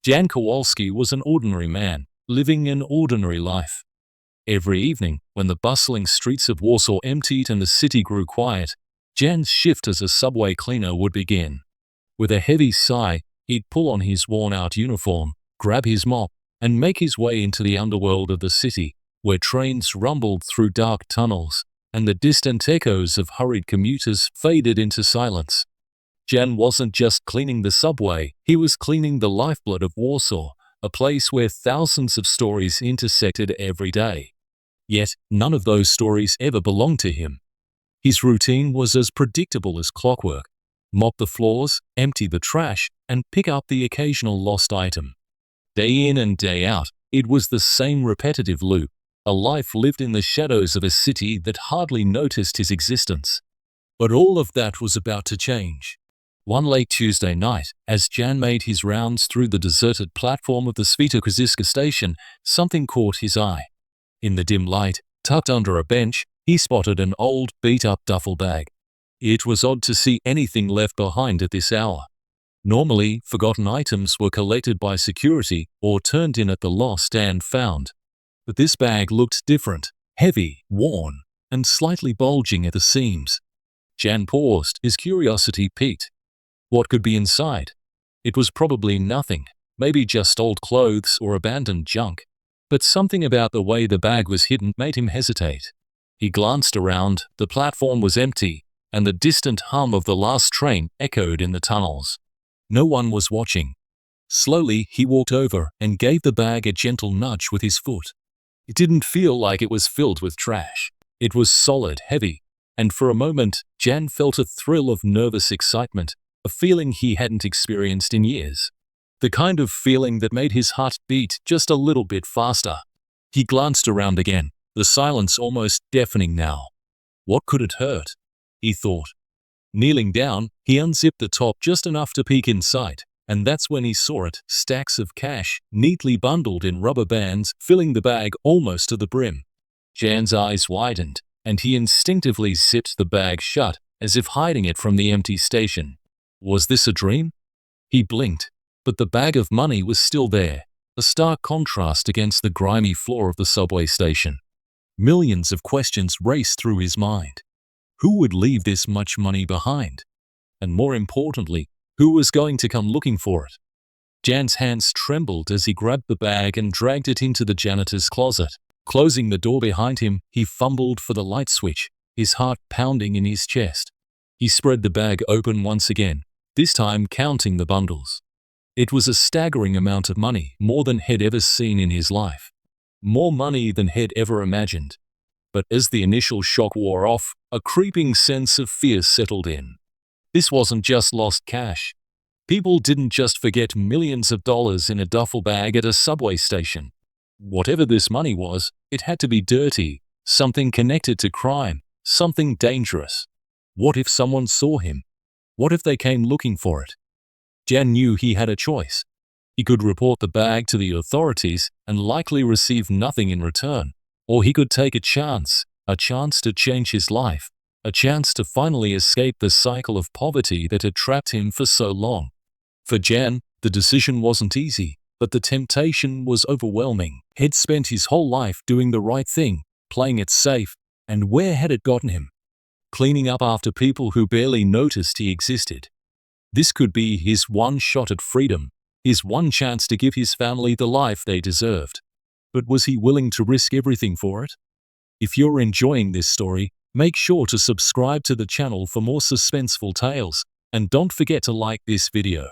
Jan Kowalski was an ordinary man, living an ordinary life. Every evening, when the bustling streets of Warsaw emptied and the city grew quiet, Jan's shift as a subway cleaner would begin. With a heavy sigh, he'd pull on his worn-out uniform, grab his mop, and make his way into the underworld of the city, where trains rumbled through dark tunnels, and the distant echoes of hurried commuters faded into silence. Jan wasn't just cleaning the subway, he was cleaning the lifeblood of Warsaw, a place where thousands of stories intersected every day. Yet, none of those stories ever belonged to him. His routine was as predictable as clockwork: mop the floors, empty the trash, and pick up the occasional lost item. Day in and day out, it was the same repetitive loop, a life lived in the shadows of a city that hardly noticed his existence. But all of that was about to change. One late Tuesday night, as Jan made his rounds through the deserted platform of the Świętokrzyska station, something caught his eye. In the dim light, tucked under a bench, he spotted an old, beat-up duffel bag. It was odd to see anything left behind at this hour. Normally, forgotten items were collected by security or turned in at the lost and found. But this bag looked different, heavy, worn, and slightly bulging at the seams. Jan paused, his curiosity piqued. What could be inside? It was probably nothing, maybe just old clothes or abandoned junk. But something about the way the bag was hidden made him hesitate. He glanced around, the platform was empty, and the distant hum of the last train echoed in the tunnels. No one was watching. Slowly, he walked over and gave the bag a gentle nudge with his foot. It didn't feel like it was filled with trash. It was solid, heavy, and for a moment, Jan felt a thrill of nervous excitement, a feeling he hadn't experienced in years. The kind of feeling that made his heart beat just a little bit faster. He glanced around again, the silence almost deafening now. What could it hurt? He thought. Kneeling down, he unzipped the top just enough to peek inside, and that's when he saw it, stacks of cash, neatly bundled in rubber bands, filling the bag almost to the brim. Jan's eyes widened, and he instinctively zipped the bag shut, as if hiding it from the empty station. Was this a dream? He blinked, but the bag of money was still there, a stark contrast against the grimy floor of the subway station. Millions of questions raced through his mind. Who would leave this much money behind? And more importantly, who was going to come looking for it? Jan's hands trembled as he grabbed the bag and dragged it into the janitor's closet. Closing the door behind him, he fumbled for the light switch, his heart pounding in his chest. He spread the bag open once again, this time counting the bundles. It was a staggering amount of money, more than he'd ever seen in his life. More money than he'd ever imagined. But as the initial shock wore off, a creeping sense of fear settled in. This wasn't just lost cash. People didn't just forget millions of dollars in a duffel bag at a subway station. Whatever this money was, it had to be dirty, something connected to crime, something dangerous. What if someone saw him? What if they came looking for it? Jan knew he had a choice. He could report the bag to the authorities and likely receive nothing in return. Or he could take a chance to change his life, a chance to finally escape the cycle of poverty that had trapped him for so long. For Jan, the decision wasn't easy, but the temptation was overwhelming. He'd spent his whole life doing the right thing, playing it safe, and where had it gotten him? Cleaning up after people who barely noticed he existed. This could be his one shot at freedom, his one chance to give his family the life they deserved. But was he willing to risk everything for it? If you're enjoying this story, make sure to subscribe to the channel for more suspenseful tales, and don't forget to like this video.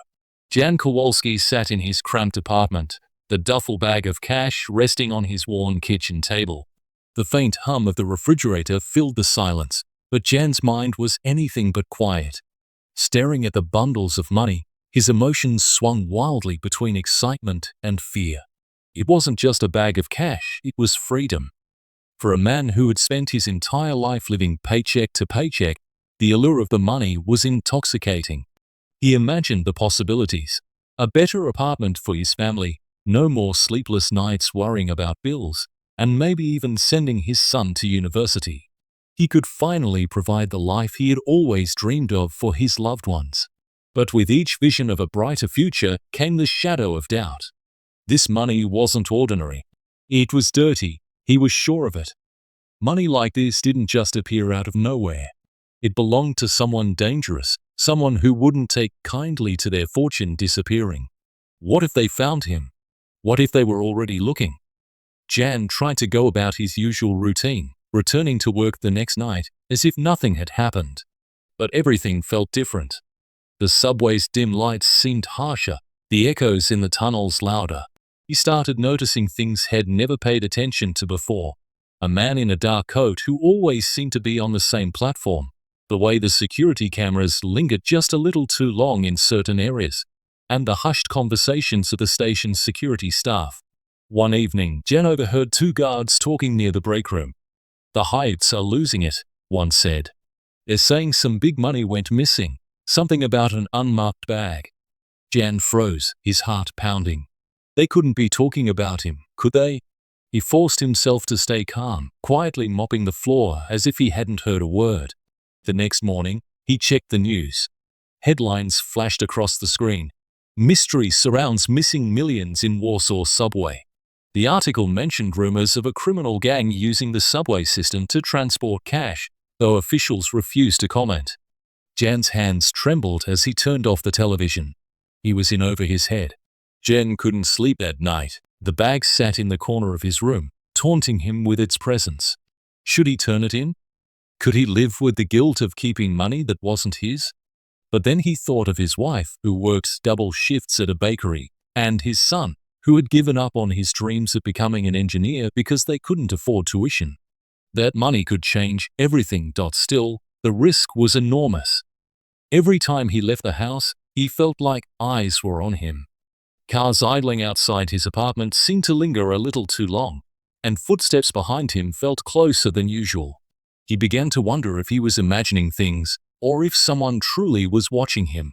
Jan Kowalski sat in his cramped apartment, the duffel bag of cash resting on his worn kitchen table. The faint hum of the refrigerator filled the silence, but Jan's mind was anything but quiet. Staring at the bundles of money, his emotions swung wildly between excitement and fear. It wasn't just a bag of cash, it was freedom. For a man who had spent his entire life living paycheck to paycheck, the allure of the money was intoxicating. He imagined the possibilities. A better apartment for his family, no more sleepless nights worrying about bills, and maybe even sending his son to university. He could finally provide the life he had always dreamed of for his loved ones. But with each vision of a brighter future came the shadow of doubt. This money wasn't ordinary. It was dirty. He was sure of it. Money like this didn't just appear out of nowhere. It belonged to someone dangerous, someone who wouldn't take kindly to their fortune disappearing. What if they found him? What if they were already looking? Jan tried to go about his usual routine, returning to work the next night as if nothing had happened. But everything felt different. The subway's dim lights seemed harsher, the echoes in the tunnels louder. He started noticing things he'd never paid attention to before. A man in a dark coat who always seemed to be on the same platform. The way the security cameras lingered just a little too long in certain areas. And the hushed conversations of the station's security staff. One evening, Jen overheard two guards talking near the break room. "The Heights are losing it," one said. "They're saying some big money went missing, something about an unmarked bag." Jan froze, his heart pounding. They couldn't be talking about him, could they? He forced himself to stay calm, quietly mopping the floor as if he hadn't heard a word. The next morning, he checked the news. Headlines flashed across the screen. "Mystery surrounds missing millions in Warsaw subway." The article mentioned rumors of a criminal gang using the subway system to transport cash, though officials refused to comment. Jan's hands trembled as he turned off the television. He was in over his head. Jan couldn't sleep that night. The bag sat in the corner of his room, taunting him with its presence. Should he turn it in? Could he live with the guilt of keeping money that wasn't his? But then he thought of his wife, who worked double shifts at a bakery, and his son, who had given up on his dreams of becoming an engineer because they couldn't afford tuition. That money could change everything. Still, the risk was enormous. Every time he left the house, he felt like eyes were on him. Cars idling outside his apartment seemed to linger a little too long, and footsteps behind him felt closer than usual. He began to wonder if he was imagining things, or if someone truly was watching him.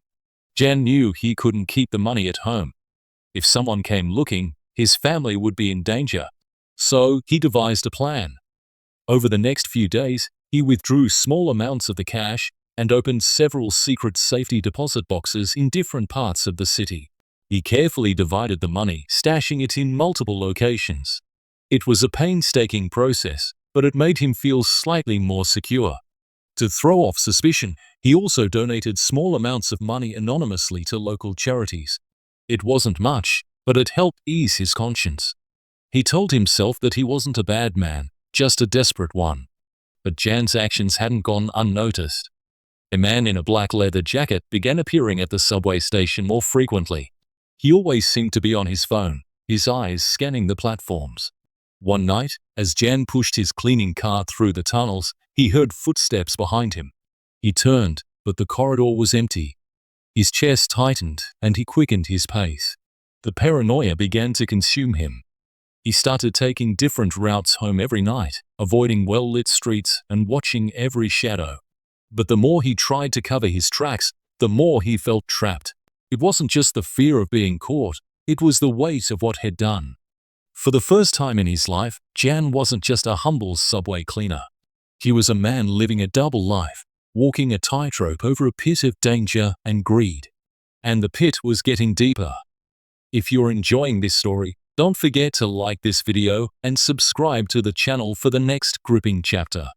Jan knew he couldn't keep the money at home. If someone came looking, his family would be in danger. So he devised a plan. Over the next few days, he withdrew small amounts of the cash and opened several secret safety deposit boxes in different parts of the city. He carefully divided the money, stashing it in multiple locations. It was a painstaking process, but it made him feel slightly more secure. To throw off suspicion, he also donated small amounts of money anonymously to local charities. It wasn't much, but it helped ease his conscience. He told himself that he wasn't a bad man, just a desperate one. But Jan's actions hadn't gone unnoticed. A man in a black leather jacket began appearing at the subway station more frequently. He always seemed to be on his phone, his eyes scanning the platforms. One night, as Jan pushed his cleaning cart through the tunnels, he heard footsteps behind him. He turned, but the corridor was empty. His chest tightened, and he quickened his pace. The paranoia began to consume him. He started taking different routes home every night, avoiding well-lit streets and watching every shadow. But the more he tried to cover his tracks, the more he felt trapped. It wasn't just the fear of being caught, it was the weight of what he'd done. For the first time in his life, Jan wasn't just a humble subway cleaner. He was a man living a double life, walking a tightrope over a pit of danger and greed. And the pit was getting deeper. If you're enjoying this story, don't forget to like this video and subscribe to the channel for the next gripping chapter.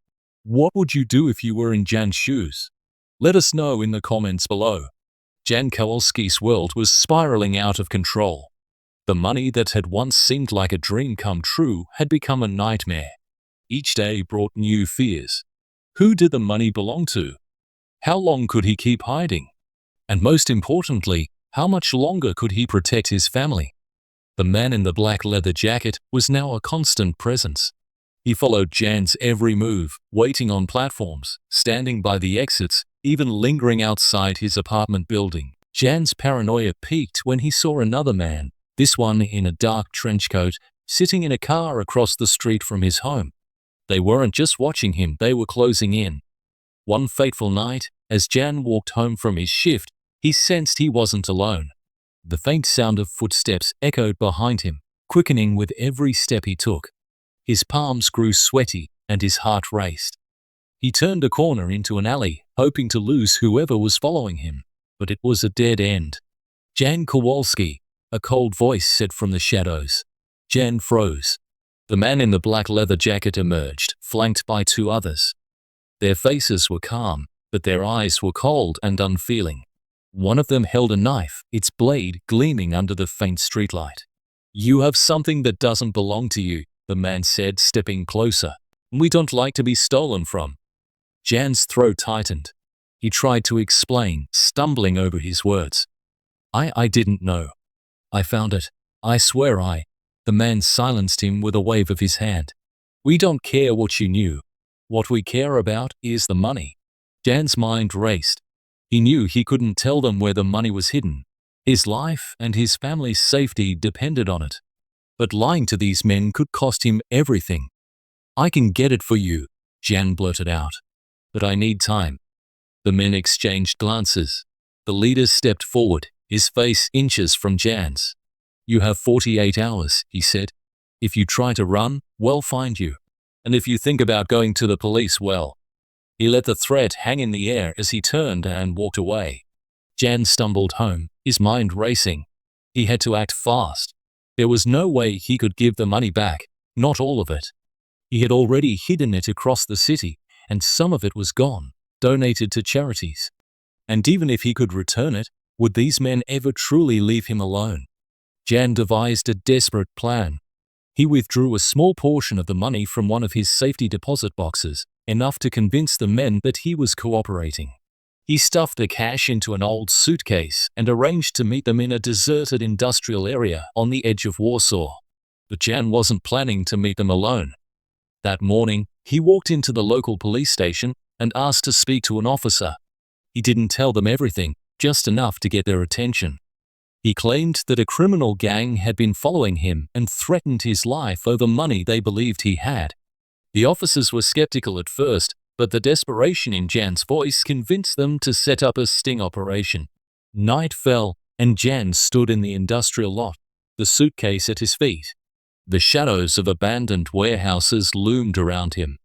What would you do if you were in Jan's shoes? Let us know in the comments below. Jan Kowalski's world was spiraling out of control. The money that had once seemed like a dream come true had become a nightmare. Each day brought new fears. Who did the money belong to? How long could he keep hiding? And most importantly, how much longer could he protect his family? The man in the black leather jacket was now a constant presence. He followed Jan's every move, waiting on platforms, standing by the exits, even lingering outside his apartment building. Jan's paranoia peaked when he saw another man, this one in a dark trench coat, sitting in a car across the street from his home. They weren't just watching him, they were closing in. One fateful night, as Jan walked home from his shift, he sensed he wasn't alone. The faint sound of footsteps echoed behind him, quickening with every step he took. His palms grew sweaty and his heart raced. He turned a corner into an alley, hoping to lose whoever was following him. but it was a dead end. "Jan Kowalski," a cold voice said from the shadows. Jan froze. The man in the black leather jacket emerged, flanked by two others. Their faces were calm, but their eyes were cold and unfeeling. One of them held a knife, its blade gleaming under the faint streetlight. "You have something that doesn't belong to you," the man said, stepping closer. "We don't like to be stolen from." Jan's throat tightened. He tried to explain, stumbling over his words. I didn't know. I found it. I swear I." The man silenced him with a wave of his hand. "We don't care what you knew. What we care about is the money." Jan's mind raced. He knew he couldn't tell them where the money was hidden. His life and his family's safety depended on it. But lying to these men could cost him everything. "I can get it for you," Jan blurted out. "But I need time." The men exchanged glances. The leader stepped forward, his face inches from Jan's. "You have 48 hours, he said. "If you try to run, we'll find you. And if you think about going to the police, well." He let the threat hang in the air as he turned and walked away. Jan stumbled home, his mind racing. He had to act fast. There was no way he could give the money back, not all of it. He had already hidden it across the city, and some of it was gone, donated to charities. And even if he could return it, would these men ever truly leave him alone? Jan devised a desperate plan. He withdrew a small portion of the money from one of his safety deposit boxes, enough to convince the men that he was cooperating. He stuffed the cash into an old suitcase and arranged to meet them in a deserted industrial area on the edge of Warsaw. But Jan wasn't planning to meet them alone. That morning, he walked into the local police station and asked to speak to an officer. He didn't tell them everything, just enough to get their attention. He claimed that a criminal gang had been following him and threatened his life over money they believed he had. The officers were skeptical at first, but the desperation in Jan's voice convinced them to set up a sting operation. Night fell, and Jan stood in the industrial lot, the suitcase at his feet. The shadows of abandoned warehouses loomed around him.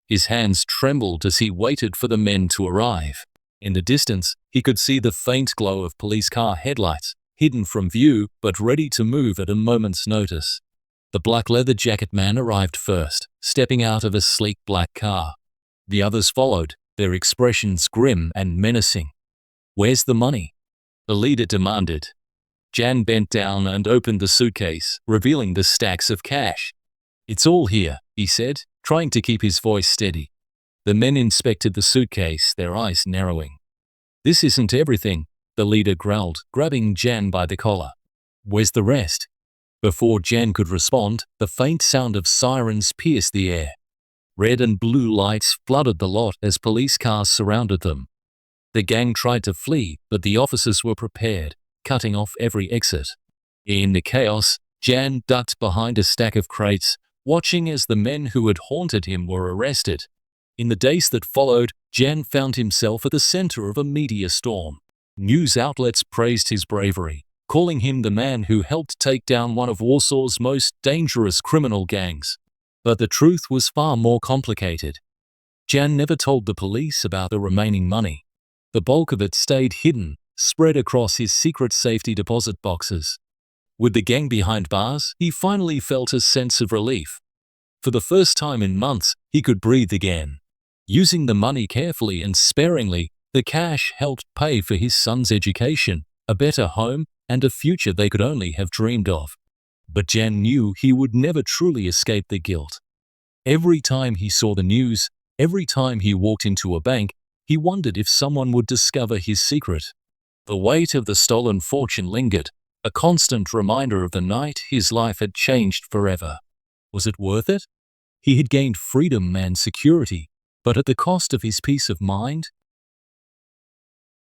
His hands trembled as he waited for the men to arrive. In the distance, he could see the faint glow of police car headlights, hidden from view but ready to move at a moment's notice. The black leather jacket man arrived first, stepping out of a sleek black car. The others followed, their expressions grim and menacing. "Where's the money?" the leader demanded. Jan bent down and opened the suitcase, revealing the stacks of cash. "It's all here," he said, trying to keep his voice steady. The men inspected the suitcase, their eyes narrowing. "This isn't everything," the leader growled, grabbing Jan by the collar. "Where's the rest?" Before Jan could respond, the faint sound of sirens pierced the air. Red and blue lights flooded the lot as police cars surrounded them. The gang tried to flee, but the officers were prepared, cutting off every exit. In the chaos, Jan ducked behind a stack of crates, watching as the men who had haunted him were arrested. In the days that followed, Jan found himself at the center of a media storm. News outlets praised his bravery, calling him the man who helped take down one of Warsaw's most dangerous criminal gangs. But the truth was far more complicated. Jan never told the police about the remaining money. The bulk of it stayed hidden, spread across his secret safety deposit boxes. With the gang behind bars, he finally felt a sense of relief. For the first time in months, he could breathe again. Using the money carefully and sparingly, the cash helped pay for his son's education, a better home, and a future they could only have dreamed of. But Jan knew he would never truly escape the guilt. Every time he saw the news, every time he walked into a bank, he wondered if someone would discover his secret. The weight of the stolen fortune lingered, a constant reminder of the night his life had changed forever. Was it worth it? He had gained freedom and security, but at the cost of his peace of mind?